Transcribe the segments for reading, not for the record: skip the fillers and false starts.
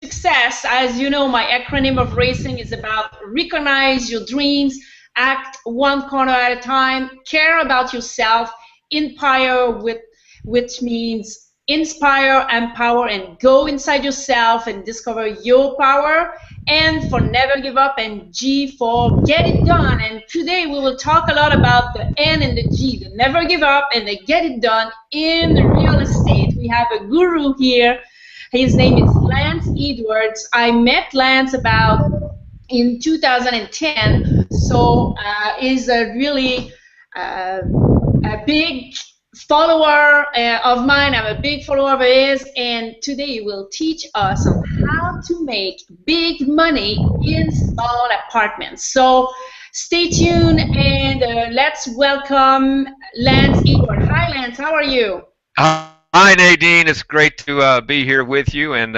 success, as you know, my acronym of racing is about recognize your dreams, act one corner at a time, care about yourself, inspire with which means inspire, empower, and go inside yourself and discover your power. And for never give up, and G for get it done. And today we will talk a lot about the N and the G, the never give up and the get it done in real estate. We have a guru here. His name is Lance Edwards. I met Lance about in 2010, so he's a really a big follower of mine. I'm a big follower of his, and today he will teach us on how to make big money in small apartments. So stay tuned and let's welcome Lance Edwards. Hi Lance, how are you? Hi Nadine, it's great to be here with you, and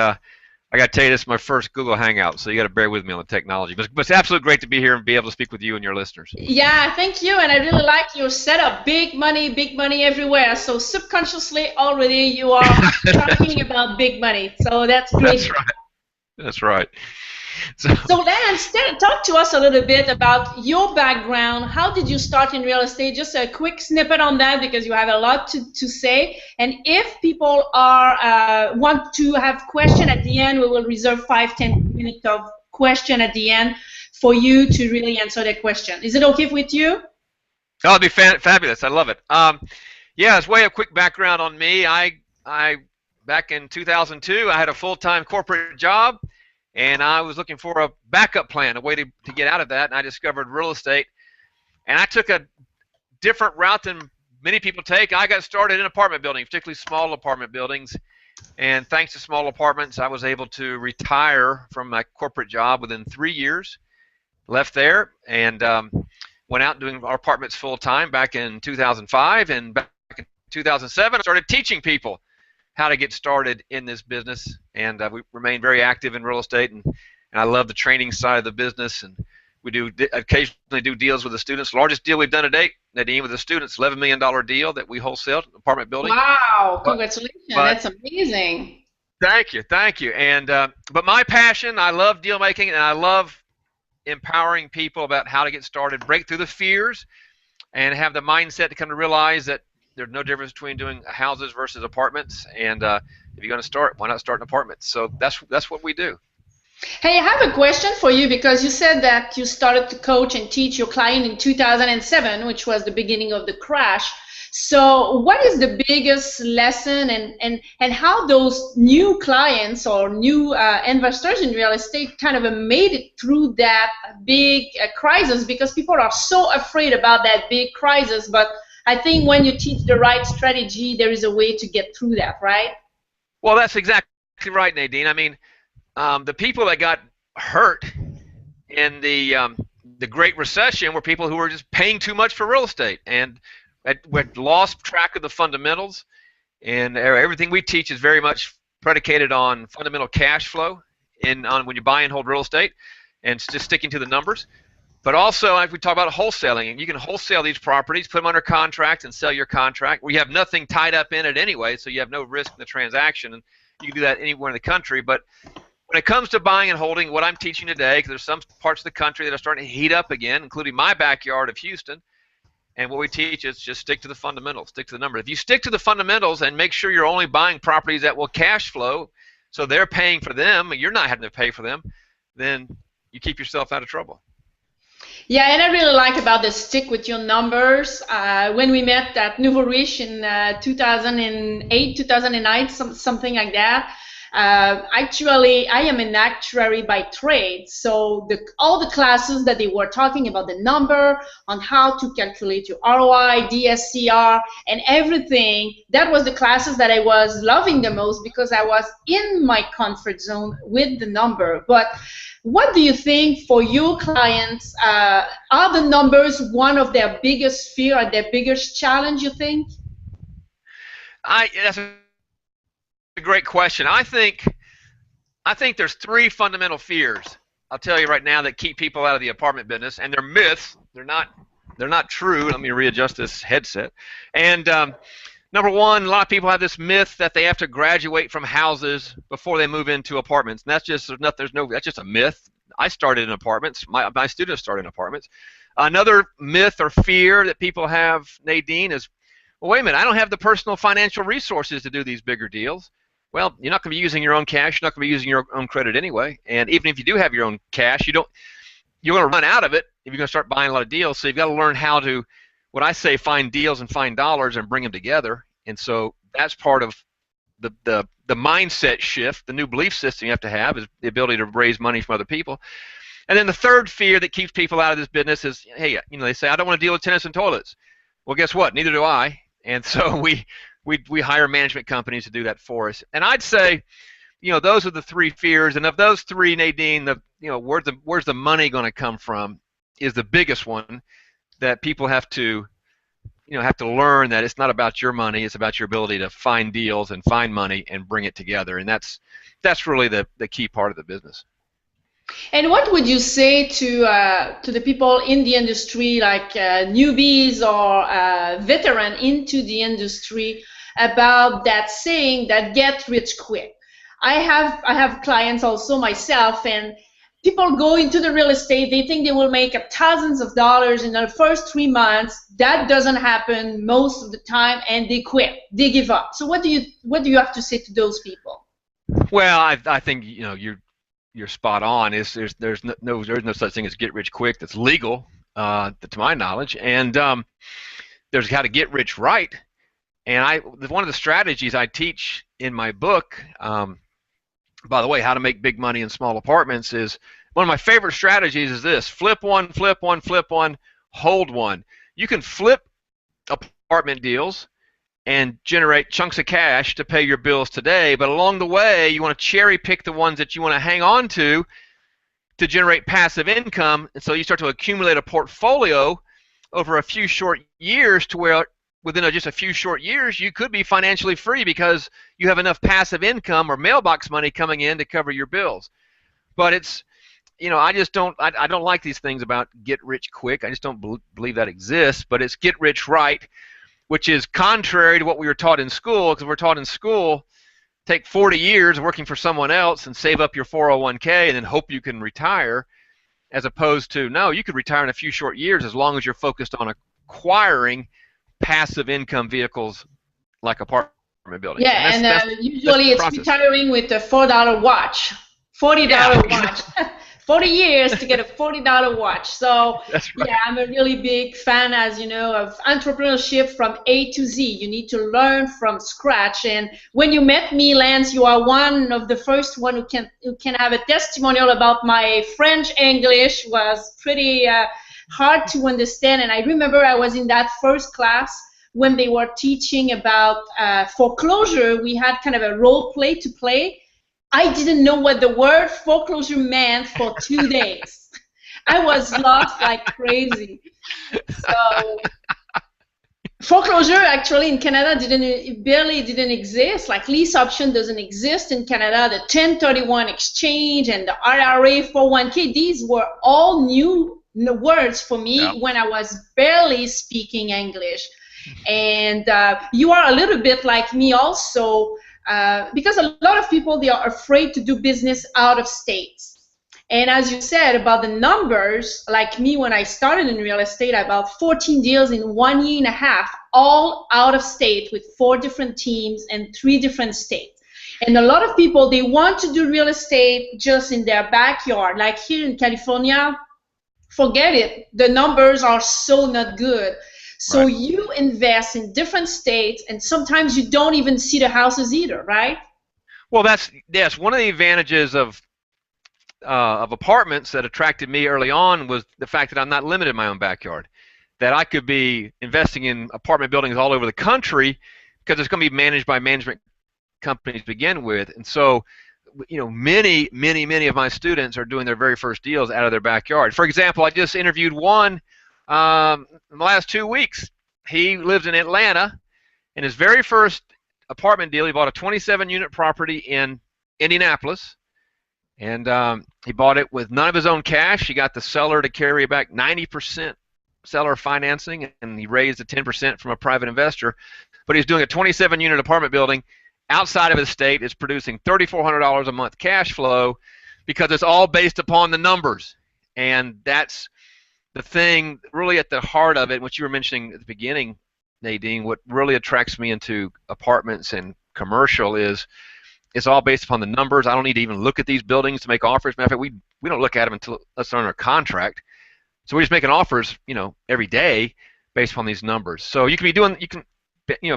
I got to tell you, this is my first Google Hangout, so you got to bear with me on the technology. But it's absolutely great to be here and be able to speak with you and your listeners. Yeah, thank you, and I really like your setup. Big money everywhere. So subconsciously already you are talking about big money. So that's great. That's right. That's right. So Lance, talk to us a little bit about your background. How did you start in real estate? Just a quick snippet on that because you have a lot to say. And if people are want to have question at the end, we will reserve 5-10 minutes of question at the end for you to really answer that question. Is it okay with you? Oh, it'd be fabulous. I love it. Yeah, as way a quick background on me. I back in 2002, I had a full-time corporate job. And I was looking for a backup plan, a way to get out of that, and I discovered real estate. And I took a different route than many people take. I got started in apartment buildings, particularly small apartment buildings. And thanks to small apartments, I was able to retire from my corporate job within 3 years. Left there and went out doing our apartments full-time back in 2005. And back in 2007, I started teaching people how to get started in this business, and we remain very active in real estate, and I love the training side of the business, and we do occasionally do deals with the students. The largest deal we've done to date, Nadine, with the students, $11 million deal that we wholesale apartment building. Wow, congratulations, that's amazing. Thank you. And but my passion, I love deal making, and I love empowering people about how to get started, break through the fears, and have the mindset to come to realize that there's no difference between doing houses versus apartments, and if you're going to start, why not start an apartment? So that's what we do. Hey, I have a question for you because you said that you started to coach and teach your client in 2007, which was the beginning of the crash. So what is the biggest lesson and how those new clients or new investors in real estate kind of made it through that big crisis? Because people are so afraid about that big crisis, but I think when you teach the right strategy, there is a way to get through that, right? Well, that's exactly right, Nadine. I mean, the people that got hurt in the Great Recession were people who were just paying too much for real estate and had lost track of the fundamentals. And everything we teach is very much predicated on fundamental cash flow on when you buy and hold real estate, and just sticking to the numbers. But also, like we talk about wholesaling, and you can wholesale these properties, put them under contract, and sell your contract. We have nothing tied up in it anyway, so you have no risk in the transaction, and you can do that anywhere in the country. But when it comes to buying and holding, what I'm teaching today, because there's some parts of the country that are starting to heat up again, including my backyard of Houston, and what we teach is just stick to the fundamentals, stick to the numbers. If you stick to the fundamentals and make sure you're only buying properties that will cash flow, so they're paying for them, and you're not having to pay for them, then you keep yourself out of trouble. Yeah, and I really like about the stick with your numbers. When we met at Nouveau Riche in 2008, 2009, something like that. Actually, I am an actuary by trade, so all the classes that they were talking about the number, on how to calculate your ROI, DSCR, and everything, that was the classes that I was loving the most because I was in my comfort zone with the number. But what do you think for your clients? Are the numbers one of their biggest fear or their biggest challenge, you think? That's a great question. I think there's three fundamental fears I'll tell you right now that keep people out of the apartment business, and they're myths. They're not true. Let me readjust this headset. And Number one, a lot of people have this myth that they have to graduate from houses before they move into apartments, and that's just that's just a myth. I started in apartments. My students started in apartments. Another myth or fear that people have, Nadine, is, well, wait a minute, I don't have the personal financial resources to do these bigger deals. Well, you're not going to be using your own cash. You're not going to be using your own credit anyway. And even if you do have your own cash, you're going to run out of it if you're going to start buying a lot of deals. So you've got to learn how to, what I say, find deals and find dollars and bring them together. And so that's part of the mindset shift, the new belief system you have is the ability to raise money from other people. And then the third fear that keeps people out of this business is, hey, they say, I don't want to deal with tenants and toilets. Well, guess what? Neither do I. And so we hire management companies to do that for us. And I'd say, those are the three fears. And of those three, Nadine, where's the money going to come from is the biggest one that people have to learn, that it's not about your money, it's about your ability to find deals and find money and bring it together. And that's really the key part of the business. And what would you say to the people in the industry, like newbies or veteran into the industry, about that saying that get rich quick? I have clients also myself, and people go into the real estate, they think they will make thousands of dollars in the first 3 months. That doesn't happen most of the time, and they quit, they give up. So what do you have to say to those people? Well, I think you're spot on. There's no such thing as get rich quick that's legal, to my knowledge, and there's how to get rich right. And one of the strategies I teach in my book, by the way, how to make big money in small apartments, is one of my favorite strategies is this: flip one, flip one, flip one, hold one. You can flip apartment deals and generate chunks of cash to pay your bills today, but along the way you want to cherry pick the ones that you want to hang on to generate passive income. And so you start to accumulate a portfolio over a few short years to where within just a few short years you could be financially free because you have enough passive income or mailbox money coming in to cover your bills. But it's, I don't like these things about get rich quick. I just don't believe that exists. But it's get rich right, which is contrary to what we were taught in school, because we're taught in school, take 40 years working for someone else and save up your 401k and then hope you can retire, as opposed to, no, you could retire in a few short years as long as you're focused on acquiring passive income vehicles like apartment buildings. Yeah, and usually it's retiring with a $4 watch, $40 watch. 40 years to get a $40 watch. So that's right. Yeah, I'm a really big fan, as you know, of entrepreneurship from A to Z. You need to learn from scratch. And when you met me, Lance, you are one of the first one who can have a testimonial about my French English was pretty hard to understand. And I remember I was in that first class when they were teaching about foreclosure. We had kind of a role play to play. I didn't know what the word foreclosure meant for 2 days. I was lost like crazy. So foreclosure actually in Canada barely didn't exist. Like lease option doesn't exist in Canada. The 1031 exchange and the IRA 401k, these were all new words for me when I was barely speaking English. And you are a little bit like me also. Because a lot of people, they are afraid to do business out of state. And as you said about the numbers, like me when I started in real estate, about 14 deals in 1.5 years, all out of state with 4 different teams and 3 different states. And a lot of people, they want to do real estate just in their backyard. Like here in California, forget it. The numbers are so not good. So right. You invest in different states, and sometimes you don't even see the houses either, right? Well, yes. One of the advantages of apartments that attracted me early on was the fact that I'm not limited in my own backyard. That I could be investing in apartment buildings all over the country because it's going to be managed by management companies to begin with, and so many of my students are doing their very first deals out of their backyard. For example, I just interviewed one. In the last 2 weeks, he lives in Atlanta, and his very first apartment deal, he bought a 27-unit property in Indianapolis, and he bought it with none of his own cash. He got the seller to carry back 90% seller financing, and he raised the 10% from a private investor. but he's doing a 27-unit apartment building outside of his state. It's producing $3,400 a month cash flow because it's all based upon the numbers. And that's the thing really at the heart of it, what you were mentioning at the beginning, Nadine, what really attracts me into apartments and commercial is it's all based upon the numbers. I don't need to even look at these buildings to make offers. Matter of fact, we don't look at them until it's under contract. So we're just making offers, every day based upon these numbers. So you can be doing,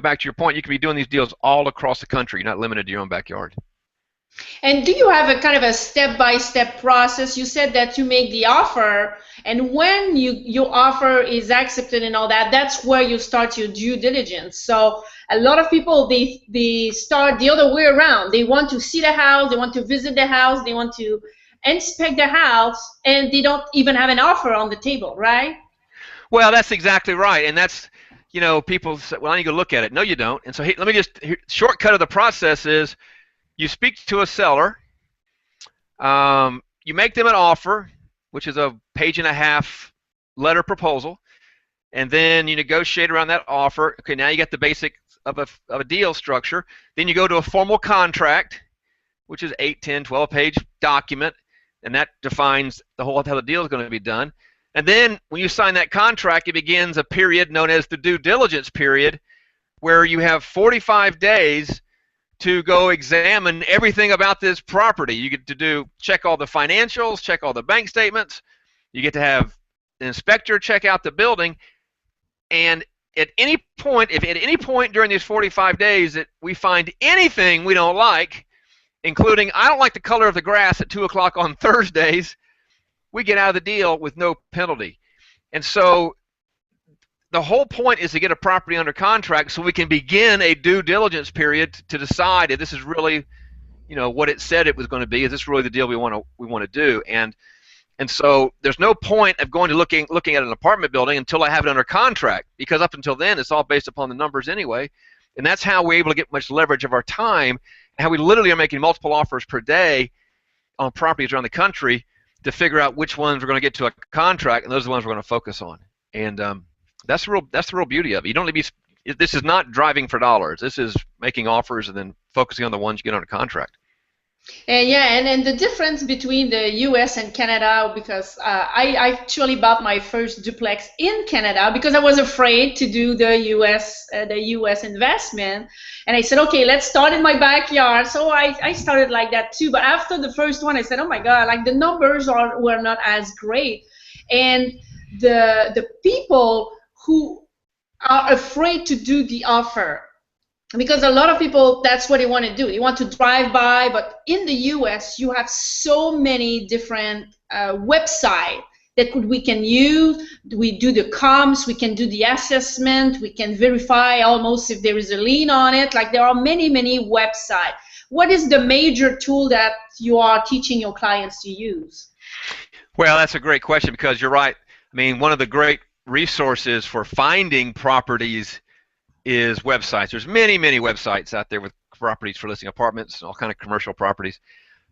back to your point, you can be doing these deals all across the country. You're not limited to your own backyard. And do you have a kind of a step-by-step process? You said that you make the offer, and when your offer is accepted and all that, that's where you start your due diligence. So a lot of people, they start the other way around. They want to see the house, they want to visit the house, they want to inspect the house, and they don't even have an offer on the table, right? Well, that's exactly right. And that's, people say, well, I need to go look at it. No, you don't. And so let me shortcut of the process is, you speak to a seller, you make them an offer, which is a page-and-a-half letter proposal, and then you negotiate around that offer. Okay, now you get the basics of a deal structure. Then you go to a formal contract, which is 8, 10, 12-page document, and that defines how the deal is going to be done. And then when you sign that contract, it begins a period known as the due diligence period, where you have 45 days to go examine everything about this property. You get to check all the financials, check all the bank statements. You get to have an inspector check out the building. And at any point, if at any point during these 45 days that we find anything we don't like, including I don't like the color of the grass at 2 o'clock on Thursdays, we get out of the deal with no penalty. And so the whole point is to get a property under contract so we can begin a due diligence period to decide if this is really, what it said it was going to be. Is this really the deal we want to do? And so there's no point of going to looking at an apartment building until I have it under contract, because up until then it's all based upon the numbers anyway. And that's how we're able to get much leverage of our time, and how we literally are making multiple offers per day on properties around the country to figure out which ones we're going to get to a contract, and those are the ones we're going to focus on. And that's the real beauty of it. You don't need to be. This is not driving for dollars. This is making offers and then focusing on the ones you get under contract. And the difference between the U.S. and Canada, because I actually bought my first duplex in Canada because I was afraid to do the U.S. investment, and I said, okay, let's start in my backyard. So I started like that too. But after the first one, I said, oh my God, like the numbers were not as great, and the people who are afraid to do the offer, because a lot of people, that's what they want to do. They want to drive by, but in the US, you have so many different websites that we can use. We do the comps, we can do the assessment, we can verify almost if there is a lien on it. Like there are many, many websites. What is the major tool that you are teaching your clients to use? Well, that's a great question, because you're right. I mean, one of the great resources for finding properties is websites. There's many, many websites out there with properties for listing, apartments, all kind of commercial properties.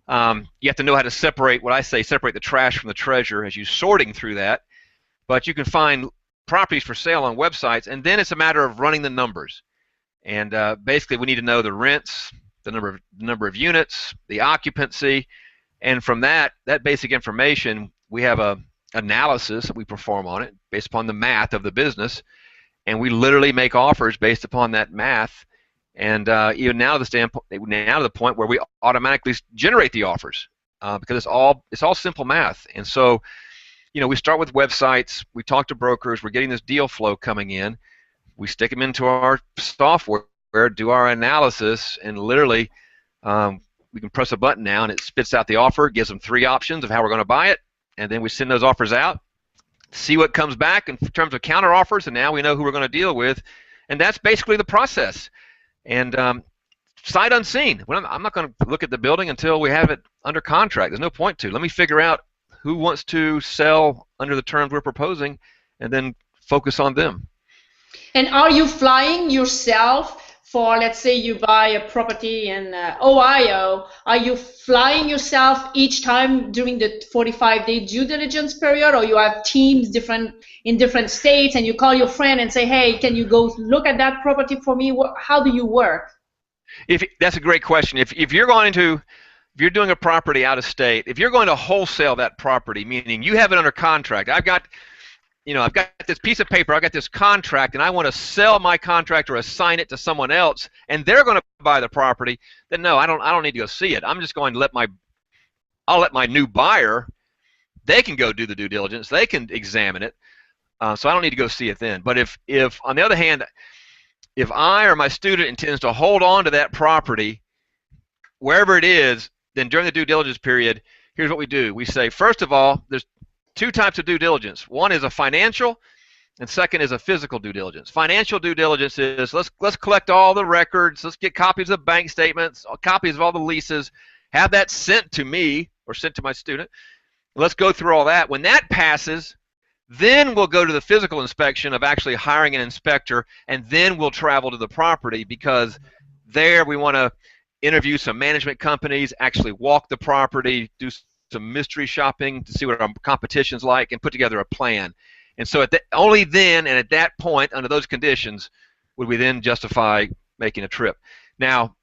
You have to know how to separate the trash from the treasure as you're sorting through that. But you can find properties for sale on websites, and then it's a matter of running the numbers. And basically, we need to know the rents, the number of units, the occupancy, and from that basic information, we have a analysis that we perform on it based upon the math of the business, and we literally make offers based upon that math. And even now to the point where we automatically generate the offers because it's all simple math. And so, we start with websites, we talk to brokers, we're getting this deal flow coming in, we stick them into our software, do our analysis, and literally we can press a button now and it spits out the offer, gives them 3 options of how we're going to buy it. And then we send those offers out, see what comes back in terms of counter offers, and now we know who we're going to deal with. And that's basically the process. And sight unseen. I'm not going to look at the building until we have it under contract. There's no point to. Let me figure out who wants to sell under the terms we're proposing, and then focus on them. And are you flying yourself for, let's say you buy a property in Ohio, are you flying yourself each time during the 45-day due diligence period, or you have teams in different states and you call your friend and say, hey, can you go look at that property for me? How do you work? That's a great question. If you're doing a property out of state, if you're going to wholesale that property, meaning you have it under contract, I've got this piece of paper, I've got this contract, and I want to sell my contract or assign it to someone else, and they're going to buy the property, then no, I don't need to go see it. I'm just going to I'll let my new buyer, they can go do the due diligence, they can examine it, so I don't need to go see it then. But if on the other hand, if I or my student intends to hold on to that property, wherever it is, then during the due diligence period, here's what we do. We say, first of all, there's two types of due diligence. One is a financial, and second is a physical due diligence. Financial due diligence is let's collect all the records, let's get copies of bank statements, copies of all the leases, have that sent to me or sent to my student. Let's go through all that. When that passes, then we'll go to the physical inspection of actually hiring an inspector, and then we'll travel to the property, because there we want to interview some management companies, actually walk the property, do some mystery shopping to see what our competition's like, and put together a plan. And so only then and at that point, under those conditions, would we then justify making a trip. Now,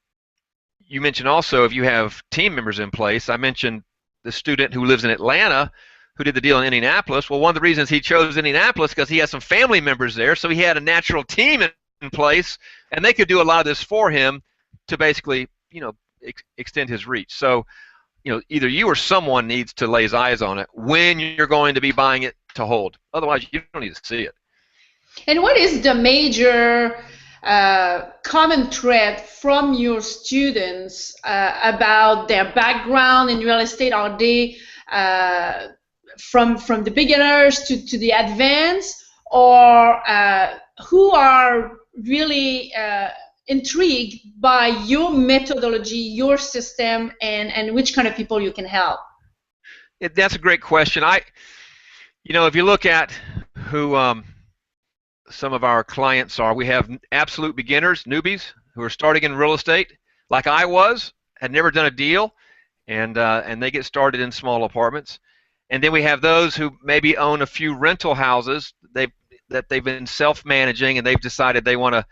you mentioned also if you have team members in place. I mentioned the student who lives in Atlanta who did the deal in Indianapolis. Well, one of the reasons he chose Indianapolis because he has some family members there, so he had a natural team in place, and they could do a lot of this for him to basically, extend his reach. So, either you or someone needs to lay his eyes on it when you're going to be buying it to hold. Otherwise, you don't need to see it. And what is the major common thread from your students about their background in real estate? Are they from the beginners to the advanced, or who are really intrigued by your methodology, your system, and which kind of people you can help? That's a great question. If you look at who some of our clients are, we have absolute beginners, newbies, who are starting in real estate, like I was, had never done a deal, and they get started in small apartments. And then we have those who maybe own a few rental houses that they've been self-managing, and they've decided they want to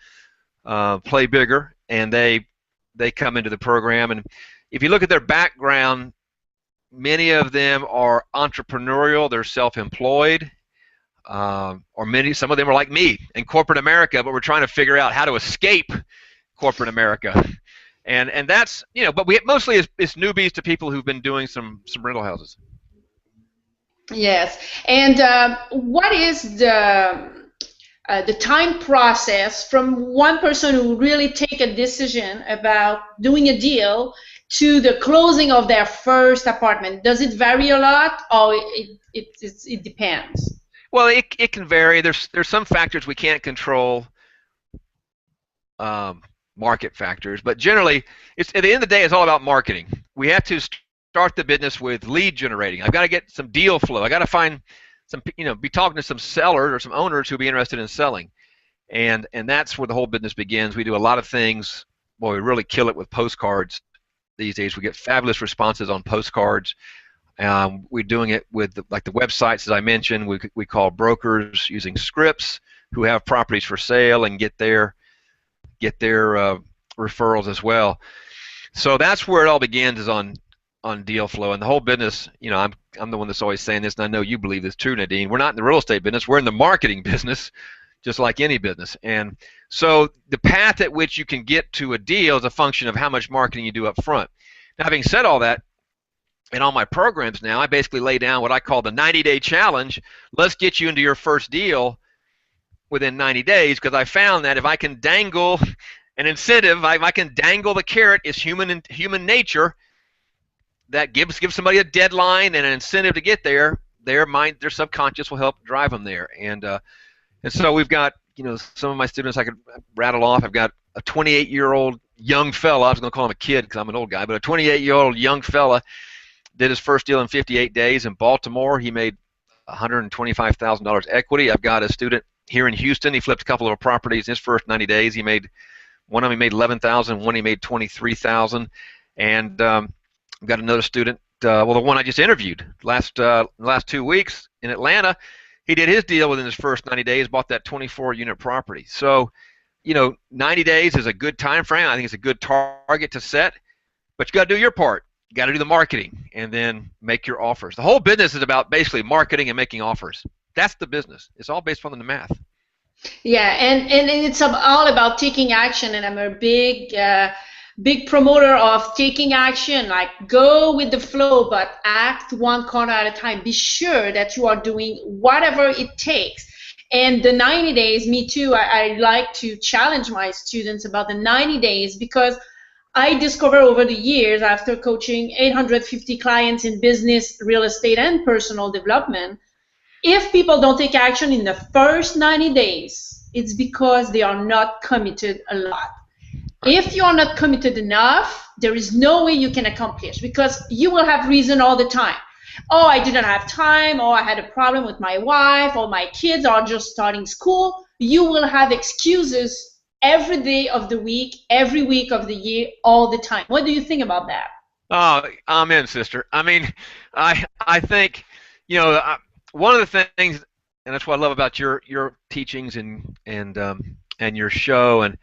play bigger, and they come into the program. And if you look at their background, many of them are entrepreneurial, they're self-employed, or some of them are like me in corporate America, but we're trying to figure out how to escape corporate America. And that's, but mostly it's newbies to people who've been doing some rental houses. Yes. And what is the time process from one person who really take a decision about doing a deal to the closing of their first apartment? Does it vary a lot, or it depends? Well, it can vary. There's some factors we can't control, market factors, but generally, it's at the end of the day, it's all about marketing. We have to start the business with lead generating. I've got to get some deal flow. I got to find some, be talking to some sellers or some owners who'll be interested in selling, and that's where the whole business begins. We do a lot of things. Boy, we really kill it with postcards these days. We get fabulous responses on postcards. We're doing it with the websites, as I mentioned. We call brokers using scripts who have properties for sale and get their referrals as well. So that's where it all begins, is on deal flow. And the whole business, I'm the one that's always saying this, and I know you believe this too, Nadine. We're not in the real estate business. We're in the marketing business, just like any business. And so the path at which you can get to a deal is a function of how much marketing you do up front. Now, having said all that, in all my programs now, I basically lay down what I call the 90-day challenge. Let's get you into your first deal within 90 days, because I found that if I can dangle an incentive, if I can dangle the carrot, it's human nature, that gives somebody a deadline and an incentive to get there. Their subconscious will help drive them there. And so we've got, some of my students I could rattle off. I've got a 28-year-old young fella. I was going to call him a kid because I'm an old guy, but a 28-year-old young fella did his first deal in 58 days in Baltimore. He made $125,000 equity. I've got a student here in Houston. He flipped a couple of properties in his first 90 days. He made One of them made 11,000. One he made 23,000. And I've got another student. Well, the one I just interviewed last 2 weeks in Atlanta, he did his deal within his first 90 days. Bought that 24-unit property. So, 90 days is a good time frame. I think it's a good target to set. But you got to do your part. You got to do the marketing and then make your offers. The whole business is about basically marketing and making offers. That's the business. It's all based on the math. Yeah, and it's all about taking action, and I'm a big promoter of taking action. Like, go with the flow, but act one corner at a time. Be sure that you are doing whatever it takes. And the 90 days, me too, I like to challenge my students about the 90 days, because I discovered over the years, after coaching 850 clients in business, real estate, and personal development, if people don't take action in the first 90 days, it's because they are not committed a lot. If you are not committed enough, there is no way you can accomplish, because you will have reason all the time. Oh, I didn't have time, or I had a problem with my wife, or my kids are just starting school. You will have excuses every day of the week, every week of the year, all the time. What do you think about that? Oh, I'm in, sister. I mean, I think, one of the things, and that's what I love about your teachings and your show, and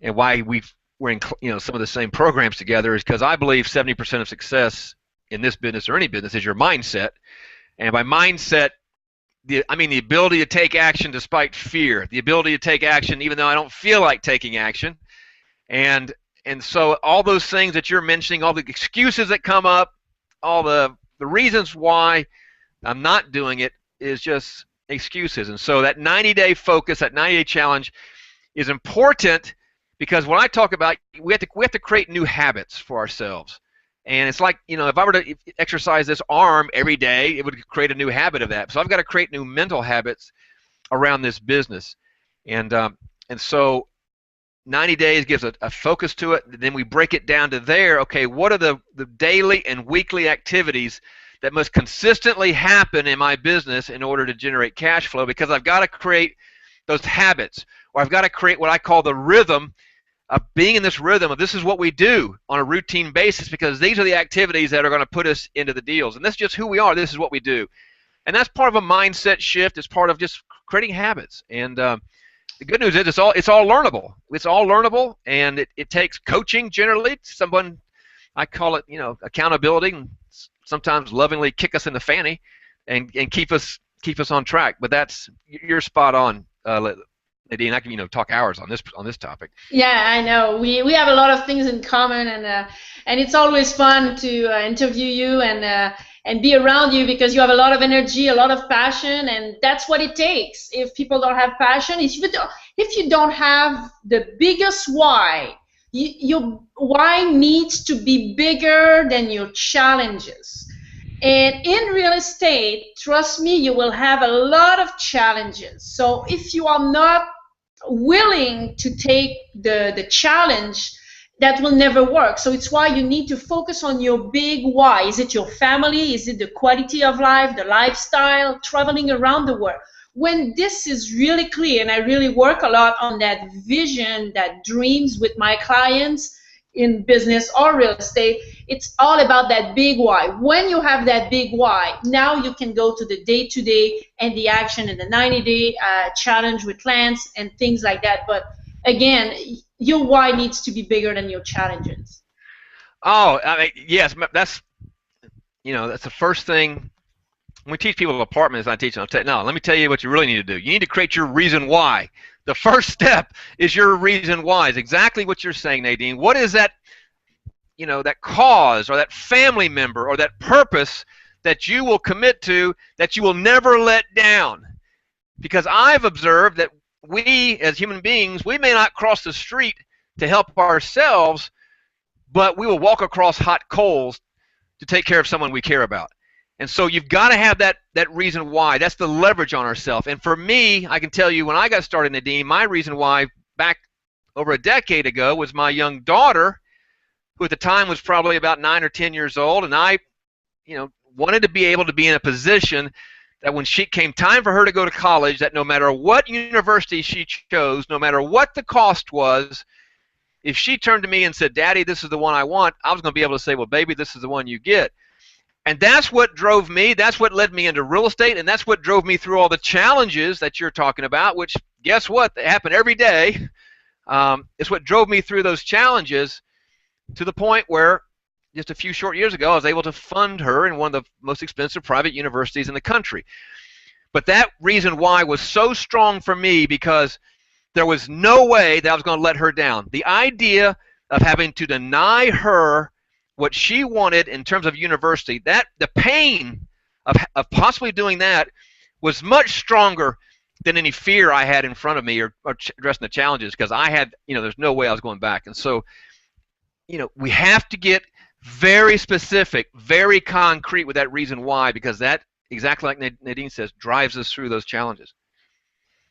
why we're in some of the same programs together, is because I believe 70% of success in this business or any business is your mindset. And by mindset, I mean the ability to take action despite fear, the ability to take action even though I don't feel like taking action. And so all those things that you're mentioning, all the excuses that come up, all the reasons why I'm not doing it is just excuses. And so that 90-day focus, that 90-day challenge is important, because when I talk about, we have to create new habits for ourselves. And it's like, if I were to exercise this arm every day, it would create a new habit of that. So I've got to create new mental habits around this business. And so 90 days gives a focus to it. Then we break it down to there. Okay, what are the daily and weekly activities that must consistently happen in my business in order to generate cash flow? Because I've got to create those habits, or I've got to create what I call the rhythm of being in this rhythm of, this is what we do on a routine basis, because these are the activities that are going to put us into the deals. And that's just who we are. This is what we do. And that's part of a mindset shift. It's part of just creating habits. And the good news is it's all learnable. It's all learnable, and it takes coaching generally. Someone, I call it, accountability, and sometimes lovingly kick us in the fanny and keep us on track. But you're spot on, Nadine. I can talk hours on this topic. Yeah, I know. We have a lot of things in common, and it's always fun to interview you and be around you, because you have a lot of energy, a lot of passion, and that's what it takes. If people don't have passion, if you don't have the biggest why, your why needs to be bigger than your challenges. And in real estate, trust me, you will have a lot of challenges. So if you are not willing to take the challenge, that will never work. So it's why you need to focus on your big why. Is it your family? Is it the quality of life, the lifestyle, traveling around the world? When this is really clear, and I really work a lot on that vision, that dreams with my clients in business or real estate, it's all about that big why. When you have that big why, now you can go to the day-to-day and the action and the 90-day challenge with Lance and things like that. But again, your why needs to be bigger than your challenges. Oh, I mean, yes, that's the first thing. When we teach people apartments, I teach them, no, let me tell you what you really need to do. You need to create your reason why. The first step is your reason why. It's exactly what you're saying, Nadine. What is that, that cause or that family member or that purpose that you will commit to, that you will never let down? Because I've observed that we, as human beings, we may not cross the street to help ourselves, but we will walk across hot coals to take care of someone we care about. And so you've got to have that reason why. That's the leverage on ourselves. And for me, I can tell you, when I got started, Nadine, my reason why back over a decade ago was my young daughter, who at the time was probably about 9 or 10 years old, and I, wanted to be able to be in a position that when she came time for her to go to college, that no matter what university she chose, no matter what the cost was, if she turned to me and said, Daddy, this is the one I want, I was going to be able to say, well, baby, this is the one you get. And that's what drove me. That's what led me into real estate, and that's what drove me through all the challenges that you're talking about, which, guess what? They happen every day. It's what drove me through those challenges to the point where just a few short years ago, I was able to fund her in one of the most expensive private universities in the country. But that reason why was so strong for me because there was no way that I was going to let her down. The idea of having to deny her what she wanted in terms of university, that the pain of possibly doing that was much stronger than any fear I had in front of me or addressing the challenges, because I had, there's no way I was going back. And so, we have to get very specific, very concrete with that reason why, because that, exactly like Nadine says, drives us through those challenges.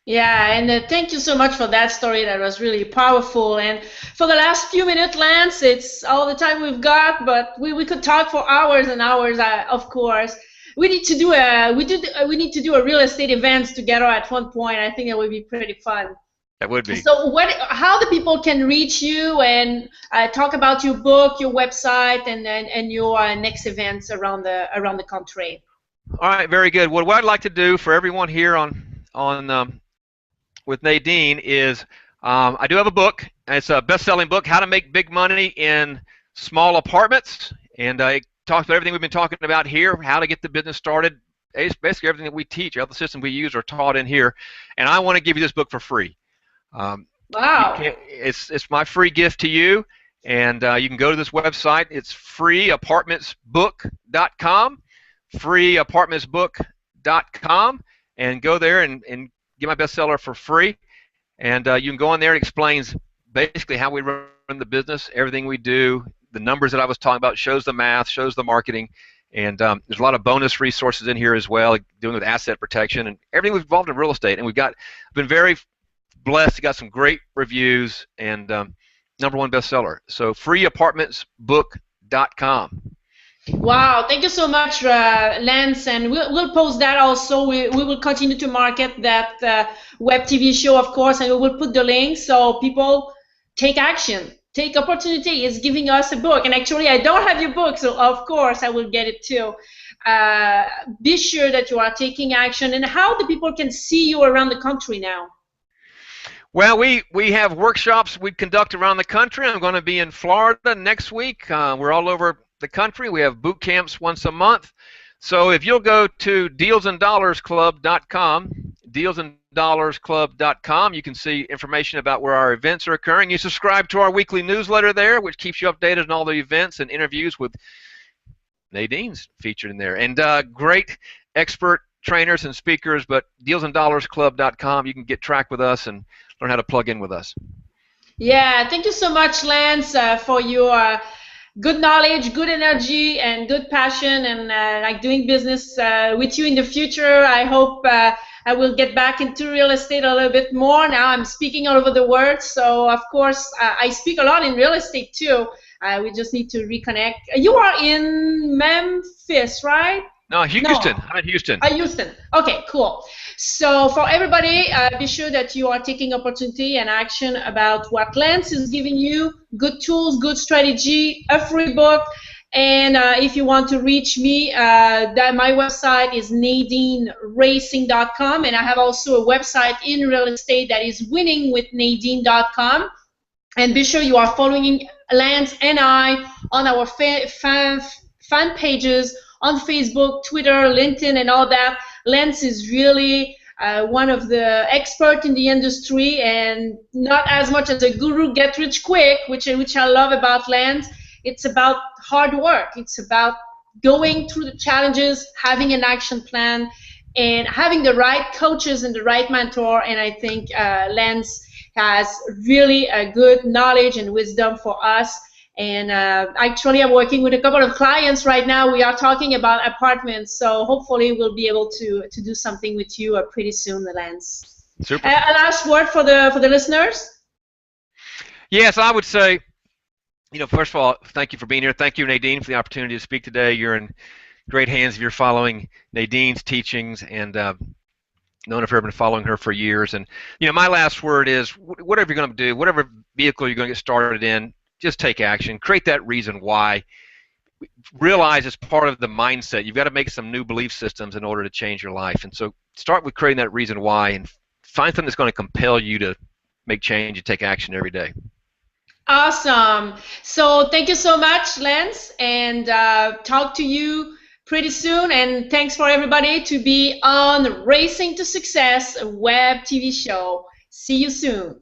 Yeah, and thank you so much for that story. That was really powerful. And for the last few minutes, Lance, it's all the time we've got, but we could talk for hours and hours. Of course, we need to do a real estate event together at one point. I think it would be pretty fun. That would be. So, how the people can reach you and talk about your book, your website, and your next events around the country? All right, very good. What I'd like to do for everyone here on with Nadine is I do have a book. It's a best-selling book, How to Make Big Money in Small Apartments, and it talks about everything we've been talking about here, how to get the business started. It's basically everything that we teach, all the systems we use are taught in here, and I want to give you this book for free. Wow! It's my free gift to you, and you can go to this website. It's freeapartmentsbook.com, freeapartmentsbook.com, and go there and get my bestseller for free. And you can go on there. It explains basically how we run the business, everything we do, the numbers that I was talking about, shows the math, shows the marketing, and there's a lot of bonus resources in here as well, like doing with asset protection and everything involved in real estate. And I've been very blessed. Got some great reviews and #1 bestseller. So freeapartmentsbook.com. Wow, thank you so much, Lance, and we'll post that also. We will continue to market that web TV show, of course, and we will put the link so people take action, take opportunity. It's giving us a book, and actually I don't have your book, so of course I will get it too. Be sure that you are taking action. And how the people can see you around the country now? Well, we have workshops we conduct around the country. I'm going to be in Florida next week. We're all over the country. We have boot camps once a month. So if you'll go to dealsanddollarsclub.com, dealsanddollarsclub.com, you can see information about where our events are occurring. You subscribe to our weekly newsletter there, which keeps you updated on all the events and interviews with Nadine's featured in there. And great expert trainers and speakers, but dealsanddollarsclub.com, you can get track with us and learn how to plug in with us. Yeah, thank you so much, Lance, for your good knowledge, good energy, and good passion, and like doing business with you in the future. I hope I will get back into real estate a little bit more. Now I'm speaking all over the world, so of course I speak a lot in real estate too. We just need to reconnect. You are in Memphis, right? No, Houston. No. I'm in Houston. Houston. Okay, cool. So for everybody, be sure that you are taking opportunity and action about what Lance is giving you. Good tools, good strategy, a free book. And if you want to reach me, my website is NadineRacing.com. And I have also a website in real estate that is winningwithnadine.com. And be sure you are following Lance and I on our fan pages on Facebook, Twitter, LinkedIn, and all that. Lance is really one of the experts in the industry, and not as much as a guru get rich quick, which I love about Lance. It's about hard work. It's about going through the challenges, having an action plan, and having the right coaches and the right mentor. And I think Lance has really a good knowledge and wisdom for us. And actually, I'm working with a couple of clients right now. We are talking about apartments, so hopefully we'll be able to do something with you pretty soon, Lance. Super. A last word for the listeners? Yes, I would say, first of all, thank you for being here. Thank you, Nadine, for the opportunity to speak today. You're in great hands if you're following Nadine's teachings, and known of her, been following her for years. And, my last word is whatever you're going to do, whatever vehicle you're going to get started in, just take action. Create that reason why. Realize it's part of the mindset. You've got to make some new belief systems in order to change your life. And so start with creating that reason why and find something that's going to compel you to make change and take action every day. Awesome. So thank you so much, Lance, and talk to you pretty soon. And thanks for everybody to be on Racing to Success, a web TV show. See you soon.